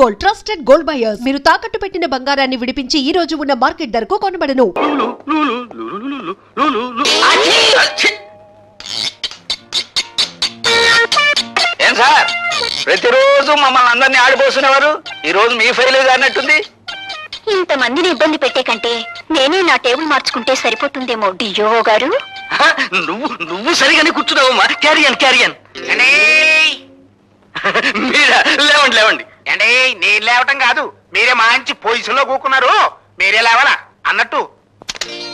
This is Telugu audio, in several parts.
Gold, trusted gold buyers. మీరు తాకట్టు పెట్టిన బంగారాన్ని విడిపించి ఈ రోజు ఉన్న మార్కెట్ ధరకు కొనబడను. ఏం సార్, ప్రతిరోజు మమ్మల్ని అందరినీ ఆడిపోస్తున్నవారు ఈ రోజు మీ ఫైల్ అన్నట్టుంది. ఇంతమందిని ఇబ్బంది పెట్టే కంటే నేనే నా టేబుల్ మార్చుకుంటే సరిపోతుందేమో డియో గారు. నువ్వు సరిగానే కూర్చున్నావమ్మా. క్యారియన్ క్యారియన్ మీరా? లేవండి లేవండి. అంటే నేను లేవటం కాదు, మీరే మంచి పొజిషన్ లో కూకున్నారు, మీరే లేవాలా అన్నట్టు.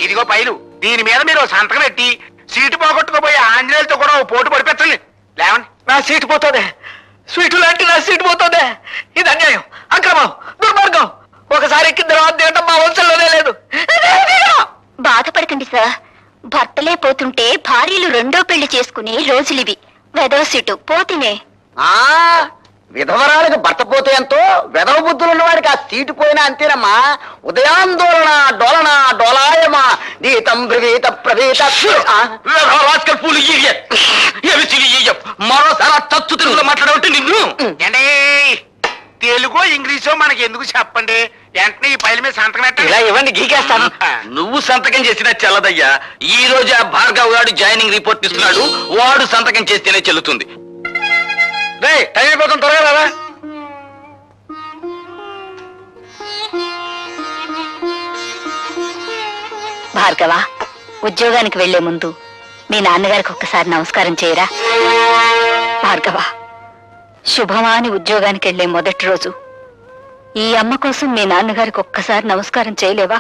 ఇదిగో పైలు, దీని మీద మీరు సంతకం పెట్టి సీటు పోగొట్టుకోపోయి ఆంజనేయులతో కూడా ఓ పోటు పడిపెట్టండి. లేవండి. నా సీటు పోతుంది, స్వీటు లాంటి నా సీటు పోతుంది. ఇది అన్యాయం, అక్రమం, దుర్మార్గం. ఒకసారి ఎక్కిన తర్వాత తినటం మా వంశంలోనే లేదు. బాధపడకండి సార్, భర్తలే పోతుంటే భార్యలు రెండో పెళ్లి చేసుకునే రోజులివి. వెదవ సీటు పోతినే. విధవరాలకు భర్త పోతే ఎంతో, విధవ బుద్ధులు ఉన్నవాడికి ఆ సీటు పోయినా అంతేనమ్మా. ఉదయాందోళన డోలన డోలాయమా గీతం బ్రవీత ప్రవీత. మరోసారి తచ్చు తెలుగులో మాట్లాడబట్టి నిన్ను. అంటే తెలుగు ఇంగ్లీషో మనకి ఎందుకు చెప్పండి, వెంటనే ఈ పైల మీద సంతకం ఇలా పెట్టండి. ఇవ్వండి, గీకేస్తాను. నువ్వు సంతకం చేసినా చెల్లదయ్యా. ఈ రోజు ఆ భార్గవ్ గారు జాయినింగ్ రిపోర్ట్ ఇస్తున్నాడు, వాడు సంతకం చేస్తేనే చెల్లుతుంది. టైం అయిపోతుంది, త్వరగా రారా. భార్గవ, ఉద్యోగానికి వెళ్లే ముందు మీ నాన్నగారికి ఒక్కసారి నమస్కారం చేయరా. భార్గవ, శుభమా అని ఉద్యోగానికి వెళ్లే మొదటి రోజు ఈ అమ్మ కోసం మీ నాన్నగారికి ఒక్కసారి నమస్కారం చేయలేవా?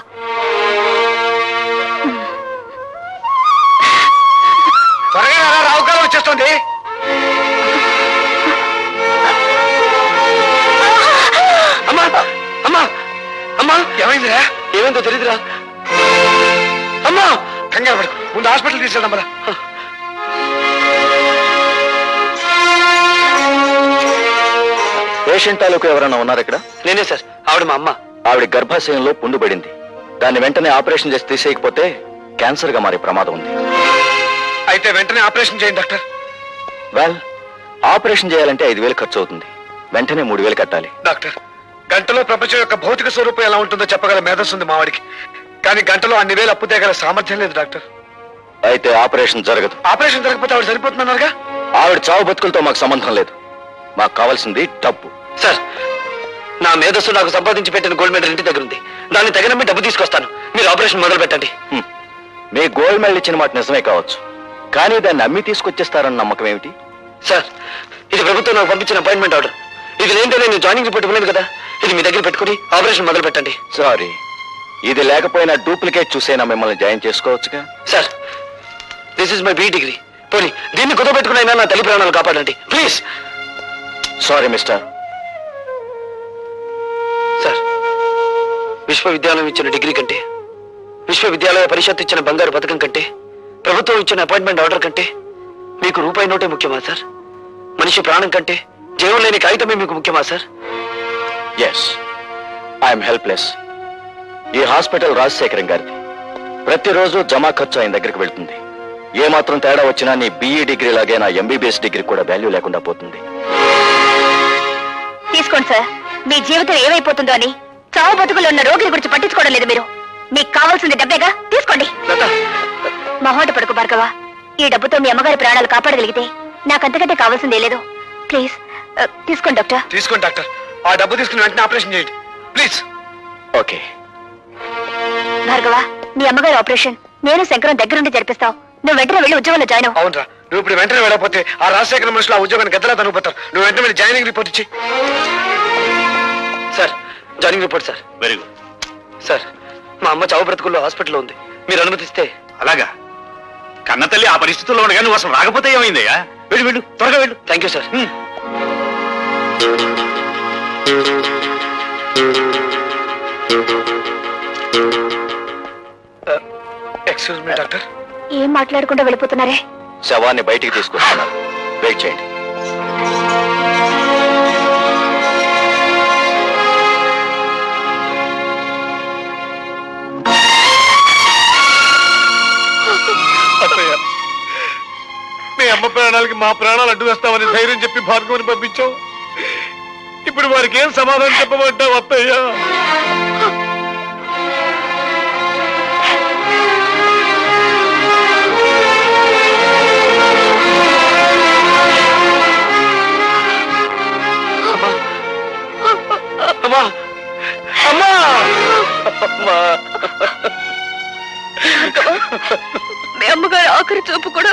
త్వరగా రారా, రావుకాలం వచ్చేస్తుంది. అమ్మా అమ్మా అమ్మా, ఏమైందిరా? ఏమైందో తెలీదురా. అమ్మా, కంగారు పడు, ముందు హాస్పిటల్ తీసుకెళ్దాం కదా. పేషెంట్ తాలూకు ఎవరైనా ఉన్నారు ఇక్కడ? నేనే సార్, ఆవిడ మా అమ్మ. ఆవిడ గర్భాశయంలో పుండు పడింది. దాన్ని వెంటనే ఆపరేషన్ చేసి తీసేయకపోతే క్యాన్సర్ గా మారే ప్రమాదం ఉంది. అయితే వెంటనే ఆపరేషన్ చేయండి డాక్టర్. వెల్, ఆపరేషన్ చేయాలంటే 5,000 ఖర్చు అవుతుంది. వెంటనే 3,000 కట్టాలి. డాక్టర్, గంటలో ప్రపంచం యొక్క భౌతిక స్వరూపం ఎలా ఉంటుందో చెప్పగల మేధస్సు ఉంది మావాడికి, కానీ గంటలో అన్ని వేలు అప్పు తేగల సామర్థ్యం లేదు డాక్టర్. అయితే ఆపరేషన్ జరగదు. ఆపరేషన్ జరగకపోతే ఆవిడ సరిపోతుందన్నారుగా. ఆవిడ చావు బతుకులతో మాకు సంబంధం లేదు. మాకు కావాల్సింది డబ్బు. సార్, నా మేధస్సు నాకు సంపాదించి పెట్టిన గోల్డ్ మెడల్ ఇంటి దగ్గర ఉంది. దాన్ని తగినమ్మి డబ్బు తీసుకొస్తాను. మీరు ఆపరేషన్ మొదలు పెట్టండి. మీ గోల్డ్ మెడల్ ఇచ్చిన మాట నిజమే కావచ్చు, కానీ దాన్ని అమ్మి తీసుకొచ్చేస్తారన్న నమ్మకం ఏమిటి? సార్, ఇది ప్రభుత్వం నాకు పంపించిన అపాయింట్మెంట్ ఆర్డర్. ఇది లేదంటే నేను జాయినింగ్ రిపోర్ట్ ఇవ్వలేదు కదా. ఇది మీ దగ్గర పెట్టుకుని ఆపరేషన్ మొదలు పెట్టండి. సారీ, ఇది లేకపోయినా డూప్లికేట్ చూసైనా మిమ్మల్ని జాయిన్ చేసుకోవచ్చుగా. Sir, this is my B degree. పోనీ దీన్ని కుదో పెట్టుకునైనా నా తల్లి ప్రాణాలు కాపాడండి ప్లీజ్. Sorry mister. సార్, విశ్వవిద్యాలయం ఇచ్చిన డిగ్రీ కంటే, విశ్వవిద్యాలయ పరిషత్ ఇచ్చిన బంగారు పథకం కంటే, ప్రభుత్వం ఇచ్చిన అపాయింట్మెంట్ ఆర్డర్ కంటే మీకు రూపాయి నోటే ముఖ్యమా సార్? మనిషి ప్రాణం కంటే జీవం లేని కాగితమే మీకు ముఖ్యమా సార్? Yes, I'm helpless. ఈ హాస్పిటల్ రాజశేఖరం గారిది. ప్రతిరోజు జమా ఖర్చు ఆయన దగ్గరికి వెళ్తుంది. ఏ మాత్రం తేడా వచ్చినా నీ BE డిగ్రీ లాగే నా MBBS డిగ్రీ కూడా వాల్యూ లేకుండా పోతుంది. తీసుకోండి సార్, మీ జీవితం ఏమైపోతుందో అని చావు బతుకులు ఉన్న రోగిని గురించి పట్టించుకోవడం లేదు మీరు. మీకు కావాల్సింది డబ్బేగా, తీసుకోండి. మొహోట పడుకు భార్గవ, ఈ డబ్బుతో మీ అమ్మగారి ప్రాణాలు కాపాడగలిగితే నాకంతకంటే కావాల్సిందే లేదు. ప్లీజ్ తీసుకోండి డాక్టర్. తీసుకోండి డాక్టర్, ఆ డబ్బు తీసుకుని వెంటనే ఆపరేషన్ చేయండి ప్లీజ్. ఓకే భార్గవ, మీ అమ్మగారి ఆపరేషన్ నేను శంకరం దగ్గరుండి జరిపిస్తావు. నువ్వు వెంటనే వెళ్ళి ఉద్యోగంలో జాయిన్ అవ్వు. అవునరా, నువ్వు ఇప్పుడు వెంటనే వెళ్ళకపోతే ఆ రాజశేఖర మనుషులు ఆ ఉద్యోగాన్ని గద్దలా తనుకుపోతారు. నువ్వు వెంటనే వెళ్ళి జాయినింగ్ రిపోర్ట్ ఇచ్చి. Sir, joining report sir. Very good. Sir, మా అమ్మ చావు బ్రతుకుల్లో హాస్పిటల్లో ఉంది. మీరు అనుమతిస్తే. అలాగా? కన్నతల్లి ఆ పరిస్థితుల్లో ఉండగా నువ్వు అసలు రాకపోతే ఏమైందయ్యా? వెళ్ళు వెళ్ళు, త్వరగా వెళ్ళు. Thank you sir. Excuse me doctor. ఏం మాట్లాడకుండా వెళ్ళిపోతున్నారే? శవాన్ని బయటికి తీసుకొస్తున్నారు, వెయిట్ చేయండి. మీ అమ్మ ప్రాణాలకి మా ప్రాణాలు అడ్డు వేస్తామని ధైర్యం చెప్పి భార్గవుని పంపించావు. ఇప్పుడు వారికి ఏం సమాధానం చెప్పమంటావు అత్తయ్య? అమ్మా అమ్మా అమ్మా మీ అమ్మగారి ఆఖరి చూపు కూడా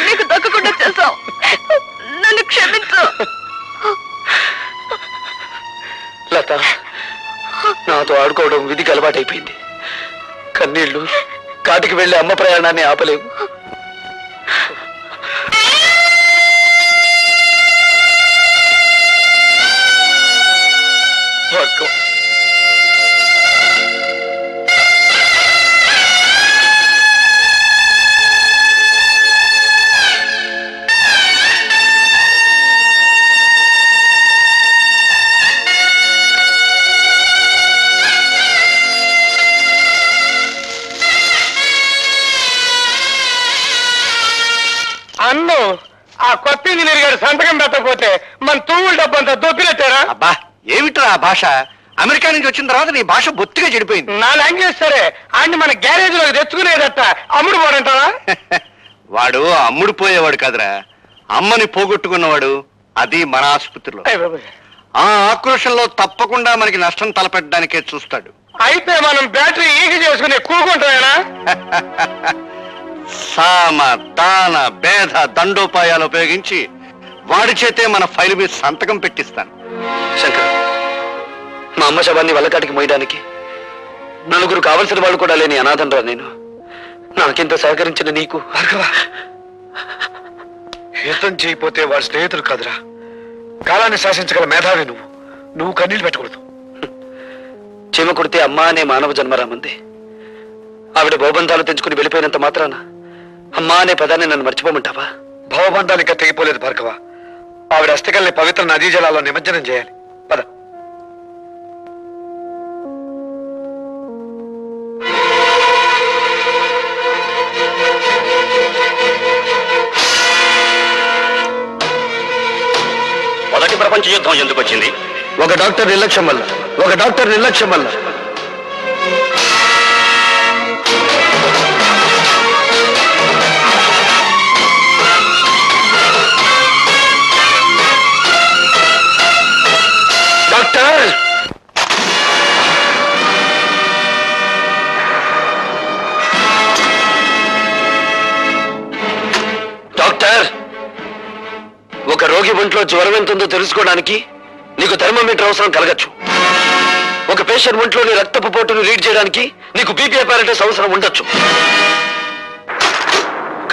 నీకు దక్కకుండా చేశావు. నన్ను క్షమించు. లత, నాతో ఆడుకోవడం విధికి అలవాటైపోయింది. కన్నీళ్లు కాటికి వెళ్లే అమ్మ ప్రయాణాన్ని ఆపలేవు. భార్గవ్, అన్ను ఆ కొత్త ఇంజనీర్ గారు సంతకం పెట్టకపోతే మన తూముల డబ్బంతా దొప్పినట్టారా? అబ్బా ఏమిట్రా ఆ భాష? అమెరికా నుంచి వచ్చిన తర్వాత నీ భాష బొత్తిగా చెడిపోయింది. నా లాంగ్వేజ్ సరే, అన్ని మన గ్యారేజ్ లో తెచ్చుకునేదట అమ్ముడు పోడంటావా? వాడు అమ్ముడు పోయేవాడు కాదురా, అమ్మని పోగొట్టుకున్నవాడు. అది మన ఆసుపత్రిలో. ఆ ఆక్రోషంలో తప్పకుండా మనకి నష్టం తలపెట్టడానికే చూస్తాడు. అయితే మనం బ్యాటరీ ఈగ చేసుకుని కూకుంటామేనా? సామ దాన భేద దండోపాయాలు ఉపయోగించి వాడి చేతే మన ఫైల్ మీద సంతకం పెట్టిస్తాను. శంకర్, మా అమ్మ శవాన్ని వల్లకాటికి మోయడానికి నలుగురు కావలసిన వాడు కూడా లేని అనాథంరా నేను. నాకింత సహకరించిన నీకు. భార్గవ, యుద్ధం చేయకపోతే వాడు స్నేహితులు కాదురా, కాలాన్ని శాసించగల మేధావి నువ్వు. నువ్వు కన్నీళ్ళు పెట్టకూడదు. చీమ కొడితే అమ్మ అనే మానవ జన్మరామంది. ఆవిడ భవబంధాలు తెంచుకుని వెళ్ళిపోయినంత మాత్రాన అమ్మా అనే పదాన్ని నన్ను మర్చిపోమంటావా? భవబంధాలు ఇంకా తెగిపోలేదు భార్గవ. ఆవిడ అస్థికల్ని పవిత్ర నదీ జలాల్లో నిమజ్జనం చేయాలి. పద. మొదటి ప్రపంచ యుద్ధం ఎందుకు వచ్చింది? ఒక డాక్టర్ నిర్లక్ష్యం వల్ల. ఒక డాక్టర్ నిర్లక్ష్యం వల్ల. డాక్టర్, డాక్టర్, ఒక రోగి ఒంట్లో జ్వరం ఎంత ఉందో తెలుసుకోవడానికి నీకు థర్మోమీటర్ అవసరం కలగచ్చు. ఒక పేషెంట్ ఒంట్లోని రక్తపు పోటును రీడ్ చేయడానికి నీకు బీపీ అపారటస్ అవసరం ఉండొచ్చు.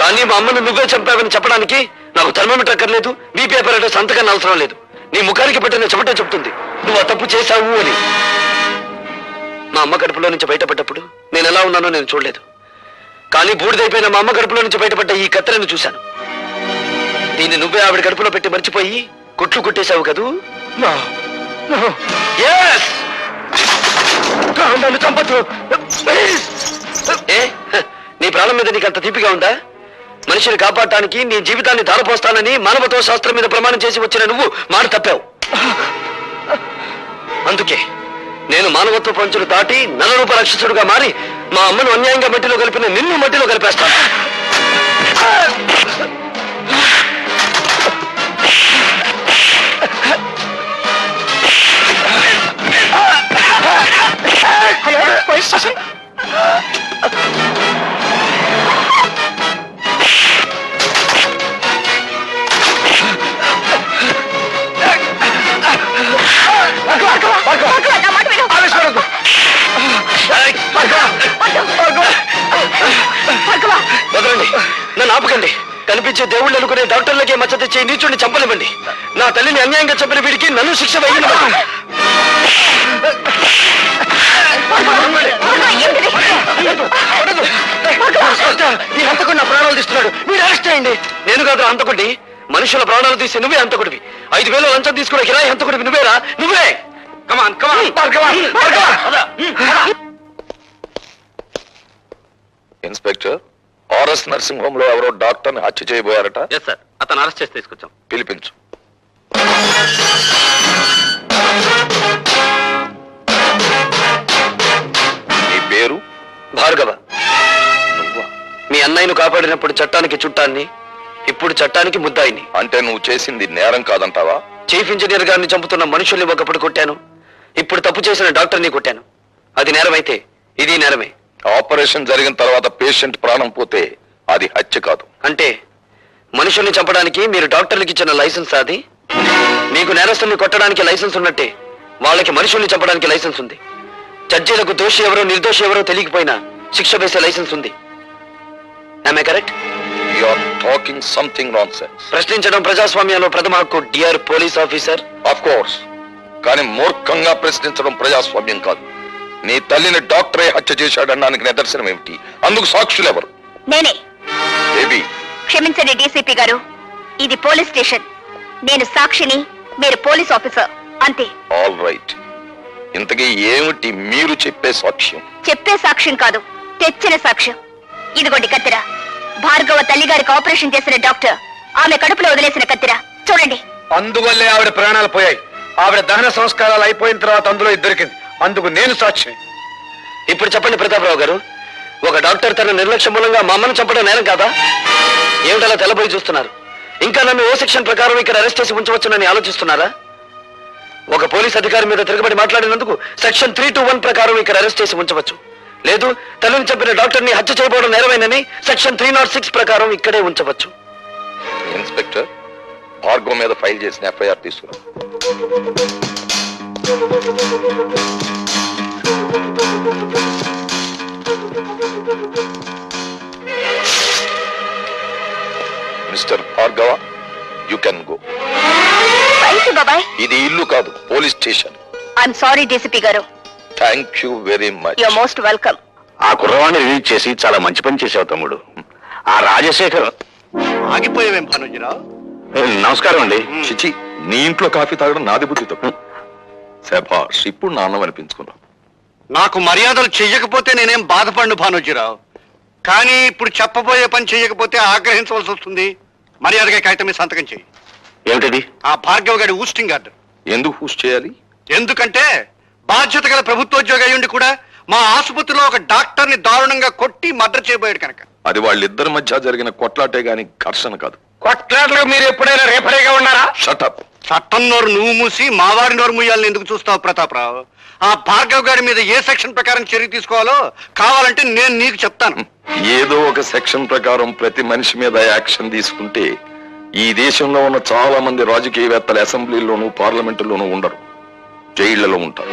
కానీ మా అమ్మను నువ్వే చంపావని చెప్పడానికి నాకు థర్మోమీటర్ అక్కర్లేదు, బీపీ అపారటస్ అంతకన్నా అవసరం లేదు. నీ ముఖానికి పెట్టిన చెమట చెప్తుంది నువ్వు ఆ తప్పు చేశావు అని. మా అమ్మ కడుపులో నుంచి బయటపడ్డప్పుడు నేను ఎలా ఉన్నానో నేను చూడలేదు. కానీ బూడిదైపోయిన మా అమ్మ కడుపులో నుంచి బయటపడ్డ ఈ కత్తెరను చూశాను. దీన్ని నువ్వే ఆవిడ కడుపులో పెట్టి మర్చిపోయి కుట్లు కుట్టేశావు కదూ? నన్ను చంపొద్దు. ఏ, నీ ప్రాణం మీద నీకు అంత తీపిగా ఉందా? మనిషిని కాపాడటానికి నీ జీవితాన్ని ధారపోస్తానని మానవత్వ శాస్త్రం మీద ప్రమాణం చేసి వచ్చిన నువ్వు మాట తప్పావు. అందుకే నేను మానవత్వ పంచులు దాటి నరరూప రాక్షసుడుగా మారి మా అమ్మను అన్యాయంగా మట్టిలో కలిపిన నిన్ను మట్టిలో కలిపేస్తాను. వదలండి, నన్ను ఆపకండి. కనిపించే దేవుళ్ళు అనుకునే డాక్టర్లకే మచ్చ తెచ్చి నీచుడిని చంపనివ్వండి. నా తల్లిని అన్యాయంగా చంపిన వీడికి నన్ను శిక్ష వేయనివ్వండి. ఈ హంతకుడు నా ప్రాణాలు తీస్తున్నాడు, మీరు అరెస్ట్ చేయండి. నేను కాదు హంతకుడిని, మనుషుల ప్రాణాలు తీసి నువ్వే హంతకుడివి. 5,000 లంచం తీసుకున్న కిరాయి హంతకుడివి నువ్వేరా? నువ్వే. కమాన్ కమాన్. ఇన్స్పెక్టర్, ఆర్ఎస్ నర్సింగ్ హోమ్ లో ఎవరో డాక్టర్ ని హత్య చేయబోయారట. ఎస్ సార్, అతను అరెస్ట్ చేసి తీసుకొచ్చాం. పిలిపించు. నీ పేరు? భార్గవ. నువ్వా? మీ అన్నయ్యను కాపాడినప్పుడు చట్టానికి చుట్టాన్ని, ఇప్పుడు చట్టానికి ముద్దాయిని. అంటే నువ్వు చేసింది నేరం కాదంటావా? చీఫ్ ఇంజనీర్ గారిని చంపుతున్న మనుషుల్ని ఒకప్పుడు కొట్టాను, ఇప్పుడు తప్పు చేసిన డాక్టర్ని కొట్టాను. అది నేరమైతే ఇది నేరమే. ఆపరేషన్ జరిగిన తర్వాత పేషెంట్ ప్రాణం పోతే అది హత్య కాదు. అంటే మనుషుల్ని చంపడానికి మీరు డాక్టర్లకు ఇచ్చిన లైసెన్స్ అది? మీకు నేరస్తుల్ని కొట్టడానికి లైసెన్స్ ఉన్నట్టే వాళ్ళకి మనుషుల్ని చంపడానికి లైసెన్స్ ఉంది. జడ్జీలకు దోషి ఎవరో నిర్దోషి ఎవరో తెలియకపోయినా శిక్ష వేసే లైసెన్స్ ఉంది. Am I correct? You are talking something nonsense. ప్రశ్నించడం ప్రజాస్వామ్యంలో ప్రథమ హక్కు, dear police officer. Of course, కానీ మూర్ఖంగా ప్రశ్నించడం ప్రజాస్వామ్యం కాదు. నీ తల్లిని డాక్టరే హత్య చేశాడనడానికి నిదర్శనం ఏమిటి? అందుకు సాక్షులు ఎవరు? నేనే. బేబీ, క్షమించండి డీసీపీ గారు, ఇది పోలీస్ స్టేషన్. నేను సాక్షిని, మీరు పోలీస్ ఆఫీసర్, అంతే. All right. ఇంతకీ ఏమిటి మీరు చెప్పే సాక్ష్యం? చెప్పే సాక్ష్యం కాదు, తెచ్చిన సాక్ష్యం. ఇదిగోండి కత్తిర. భార్గవ తల్లిగారికి ఆపరేషన్ చేసిన డాక్టర్ ఆమె కడుపులో వదిలేసిన కత్తిర. చూడండి. అందువల్లే ఆవిడ ప్రాణాలు పోయాయి. ఆవిడ దహన సంస్కారాలు అయిపోయిన తర్వాత అందులో ఇది దొరికింది. అందుకు నేను సాక్షి. ఇప్పుడు చెప్పండి ప్రతాపరావు గారు, ఒక డాక్టర్ తన నిర్లక్ష్యం మూలంగా మా అమ్మను చంపడం నేరం కాదా? ఏమిటలా తెల్లబోయి చూస్తున్నారు? ఇంకా నన్ను ఓ సెక్షన్ ప్రకారం ఇక్కడ అరెస్ట్ చేసి ఉంచవచ్చునని ఆలోచిస్తున్నారా? ఒక పోలీస్ అధికారి మీద తిరగబడి మాట్లాడినందుకు సెక్షన్ 321 ప్రకారం ఇక్కడ అరెస్ట్ చేసి ఉంచవచ్చు. లేదు, తల్లిని చంపిన డాక్టర్ని హత్య చేయబోవడం నేరమేనని సెక్షన్ 306 ప్రకారం ఇక్కడే ఉంచవచ్చు. ఇన్స్పెక్టర్, భార్గవ్ మీద ఫైల్ చేసిన ఎఫ్ఐఆర్ తీసుకురా. Mister Bhargava, you can go. Thank you బాబాయ్. ఇది ఇల్లు కాదు, police station. I'm sorry DCP గారు. Thank you very much. Your most welcome. ఆ కుర్రవాణ్ణి రిలీజ్ చేసి చాలా మంచి పని చేసావు తమ్ముడు. ఆ రాజశేఖర్. ఆగిపోయావేం భానుజీరావు? నమస్కారం అండి. చిచి, నీ ఇంట్లో కాఫీ తాగడం నాది బుద్ధి తప్పు. శభాష్, ఇప్పుడు నాన్న అనిపించుకున్నావు. నాకు మర్యాదలు చెయ్యకపోతే నేనేం బాధపడిన భానుజీరావు, కానీ ఇప్పుడు చెప్పబోయే పని చెయ్యకపోతే ఆగ్రహించవలసి వస్తుంది. మర్యాదగా కాగితం మీద సంతకం చెయ్యి. ఏమిటది? ఆ భార్గవ్ గారి ఊస్టింగ్ ఆర్డర్. ఎందుకు పూష్ చేయాలి? ఎందుకంటే బాధ్యత గల ప్రభుత్వోద్యోగి అయ్యుండి కూడా మా ఆసుపత్రిలో ఒక డాక్టర్ ని దారుణంగా కొట్టి మర్డర్ చేయబోయాడు కనుక. అది వాళ్ళిద్దరి మధ్య జరిగిన కొట్లాటే గాని ఘర్షణ కాదు. కొట్లాటలో మీరు ఎప్పుడైనా రేపరేగా ఉన్నారా? షటప్. చట్టం నోరు నువ్వు మూసి మావారి నోరు మూయాలని ఎందుకు చూస్తావు ప్రతాపరావు? ఆ భార్గవ్ గారి మీద ఏ సెక్షన్ ప్రకారం చర్య తీసుకోవాలో కావాలంటే నేను నీకు చెప్తాను. ఏదో ఒక సెక్షన్ ప్రకారం ప్రతి మనిషి మీద యాక్షన్ తీసుకుంటే ఈ దేశంలో ఉన్న చాలా మంది రాజకీయవేత్తలు అసెంబ్లీలోనూ పార్లమెంటులోనూ ఉండరు, జైళ్లలో ఉంటారు.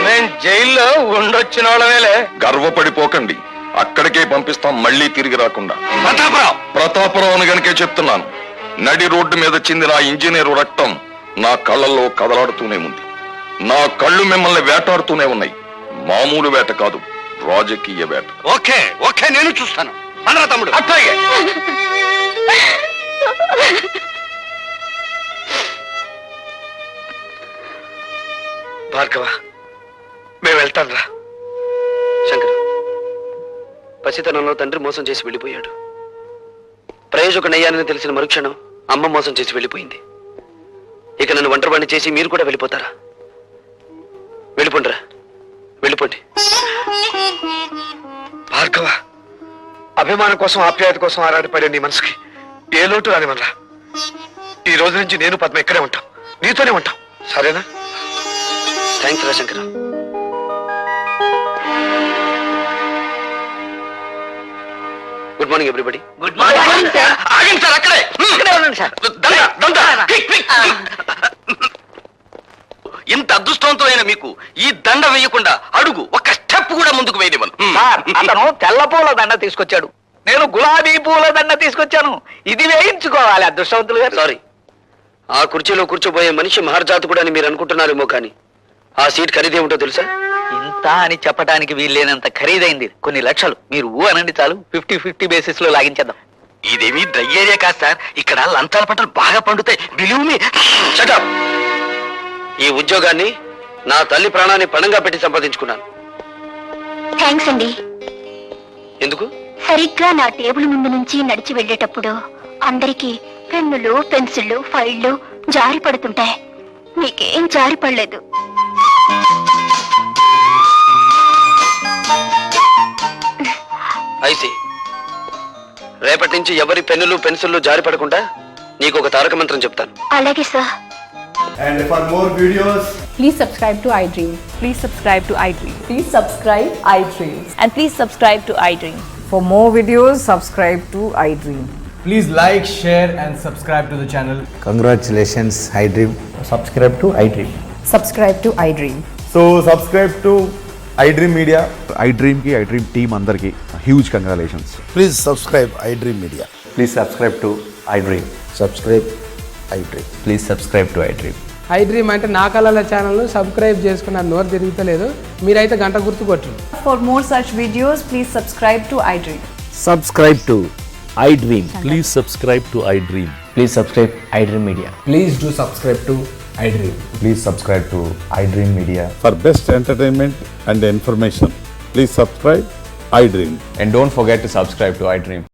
నేను జైల్లో ఉండొచ్చిన వాళ్ళవేలే. గర్వపడిపోకండి, అక్కడికే పంపిస్తాం, మళ్ళీ తిరిగి రాకుండా. ప్రతాపరావు, ప్రతాపరావుని గనుకే చెప్తున్నాను. నడి రోడ్డు మీద చిందిన ఆ ఇంజనీరు రక్తం నా కళ్ళల్లో కదలాడుతూనే ఉంది. నా కళ్ళు మిమ్మల్ని వేటాడుతూనే ఉన్నాయి. మామూలు వేట కాదు, రాజకీయ వేట. ఓకే ఓకే, నేను చూస్తాను. అనరా తమ్ముడు. అట్లాగే. భార్గవ, మేము వెళ్తాం రా. శంకర్, పసితనంలో తండ్రి మోసం చేసి వెళ్ళిపోయాడు. ప్రయోజకునయ్యానని తెలిసిన మరుక్షణం అమ్మ మోసం చేసి వెళ్ళిపోయింది. ఇక నన్ను ఒంటరివాణ్ణి చేసి మీరు కూడా వెళ్ళిపోతారా? వెళ్ళిపోండిరా, వెళ్ళిపోండి. భార్గవ, అభిమానం కోసం ఆప్యాయత కోసం ఆరాటపడే నీ మనసుకి ఏ లోటు రాని వల్ల ఈ రోజు నుంచి నేను పద్మ ఇక్కడే ఉంటాం, నీతోనే ఉంటాం, సరేనా? థ్యాంక్స్ రా Shankar. Good morning everybody. Good morning sir. ఆగండి సార్, అక్కడే ఉండండి సార్. ఇంత అదృష్టవంతమైన మీకు ఈ దండ వేయకుండా అడుగు ఒక స్టెప్ కూడా ముందుకు వేయనివ్వను. అతను తెల్ల పూల దండ తీసుకొచ్చాడు, నేను గులాబీ పూల దండ తీసుకొచ్చాను. ఇది వేయించుకోవాలి అదృష్టవంతులు గారు. సారీ, ఆ కుర్చీలో కూర్చోబోయే మనిషి మహర్జాతకుడు అని మీరు అనుకుంటున్నారేమో, కానీ ఆ సీట్ ఖరీదేమిటో తెలుసా? ఇంత అని చెప్పడానికి వీల్లేనంత ఖరీదైంది. కొన్ని లక్షలు. మీరు ఊ అనండి చాలు, 50-50 బేసిస్ లో లాగించేద్దాం. ఇదేమీ డ్రై ఏరియా కాదు సార్, ఇక్కడ లంచాల పంటలు బాగా పండుతాయి. Believe me. Shut up. ఈ ఉద్యోగాన్ని నా తల్లి ప్రాణాన్ని పణంగా పెట్టి సంపాదించుకున్నాను. థ్యాంక్స్ అండి. ఎందుకు? సరిగ్గా నా టేబుల్ ముందు నుంచి నడిచి వెళ్ళేటప్పుడు అందరికీ పెన్నులు, పెన్సిళ్ళు, ఫైళ్లు, జారి పడుతుంటే మీకేం జారి పడలేదు. ఐసి రేపటి నుంచి ఎవరి పెన్నులు పెన్సిళ్ళు జారి పడకుండా నీకు ఒక తారక మంత్రం చెప్తాను. అలాగే sir. And for more videos, Please subscribe to iDream. Please subscribe to iDream. Please subscribe iDream. And please subscribe to iDream. For more videos, subscribe to iDream. please like, share and subscribe to the channel. Congratulations, iDream. Subscribe to iDream. Subscribe to iDream. So subscribe to iDream Media. iDream ki iDream team andarki huge congratulations. Please subscribe iDream Media. Please subscribe to iDream. Subscribe iDream. Please subscribe to iDream. iDream అంటే నా కళల ఛానల్ను సబ్స్క్రైబ్ చేసుకున్న నోరు తిరుగుతలేదు. మీరైతే గంట గుర్తు కొట్టండి. For more such videos, please subscribe to iDream. Subscribe to iDream. Please subscribe to iDream. Please subscribe iDream Media. Please do subscribe to iDream. Please subscribe to iDream Media. For best entertainment and information, please subscribe iDream. And don't forget to subscribe to iDream.